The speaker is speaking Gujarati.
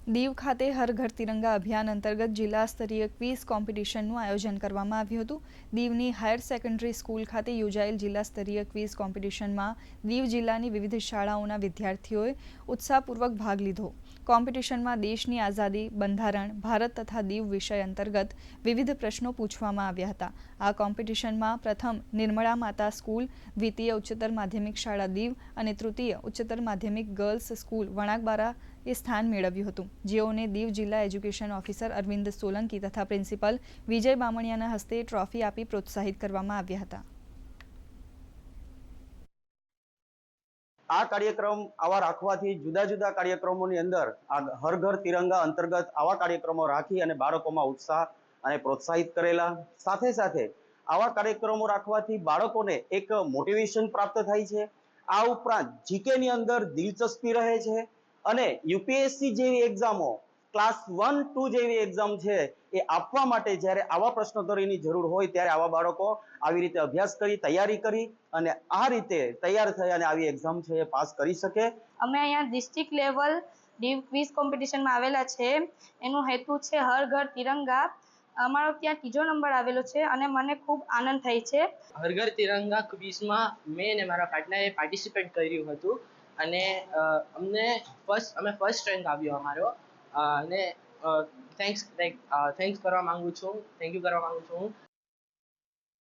દીવ ખાતે હર ઘર તિરંગા અભિયાન અંતર્ગત જિલ્લા સ્તરીય ક્વિઝ કોમ્પિટિશનનું આયોજન કરવામાં આવ્યું હતું. દીવની હાયર સેકન્ડરી સ્કૂલ ખાતે યોજાયેલ જિલ્લા સ્તરીય ક્વિઝ કોમ્પિટિશનમાં દીવ જિલ્લાની વિવિધ શાળાઓના વિદ્યાર્થીઓએ ઉત્સાહપૂર્વક ભાગ લીધો. કોમ્પિટિશનમાં દેશની આઝાદી, બંધારણ, ભારત તથા દીવ વિષય અંતર્ગત વિવિધ પ્રશ્નો પૂછવામાં આવ્યા હતા. આ કોમ્પિટિશનમાં પ્રથમ નિર્મળા માતા સ્કૂલ, દ્વિતીય ઉચ્ચતર માધ્યમિક શાળા દીવ અને તૃતીય ઉચ્ચતર માધ્યમિક ગર્લ્સ સ્કૂલ વણાકબારા એ સ્થાન મેળવ્યું હતું, જેઓને દીવ જિલ્લા એજ્યુકેશન ઓફિસર અરવિંદ સોલંકી તથા પ્રિન્સિપલ વિજય બામણિયાના હસ્તે ટ્રોફી આપી પ્રોત્સાહિત કરવામાં આવ્યા હતા. આ કાર્યક્રમ આવા રાખવાથી જુદા જુદા કાર્યક્રમોની અંદર આ હર ઘર તિરંગા અંતર્ગત આવા કાર્યક્રમો રાખી અને બાળકોમાં ઉત્સાહ અને પ્રોત્સાહિત કરેલા. સાથે સાથે આવા કાર્યક્રમો રાખવાથી બાળકોને એક મોટિવેશન પ્રાપ્ત થાય છે. આ ઉપરાંત જીકેની અંદર દિલચસ્પી રહે છે અને યુપીએસસી જેવી એક્ઝામો, ક્લાસ 1, 2 જેવી એક્ઝામ છે એ આપવા માટે જ્યારે આવા પ્રશ્નોત્તરીની જરૂર હોય ત્યારે આવા બાળકો આવી રીતે અભ્યાસ કરી, તૈયારી કરી અને આ રીતે તૈયાર થઈ અને આવી એક્ઝામ છે એ પાસ કરી શકે. અમે અહીંયા ડિસ્ટ્રિક્ટ લેવલ દીવ ક્વિઝ કોમ્પિટિશનમાં આવેલા છે. એનો હેતુ છે હર ઘર તિરંગા. અમારો ત્યાં 3જો નંબર આવેલો છે અને મને ખૂબ આનંદ થાય છે. હર ઘર તિરંગા ક્વિઝમાં મેં અને મારા પાર્ટનરે પાર્ટિસિપેટ કર્યું હતું અને અમે ફર્સ્ટ રેન્ક આવ્યો અમારો. અને થેન્ક યુ કરવા માંગુ છું.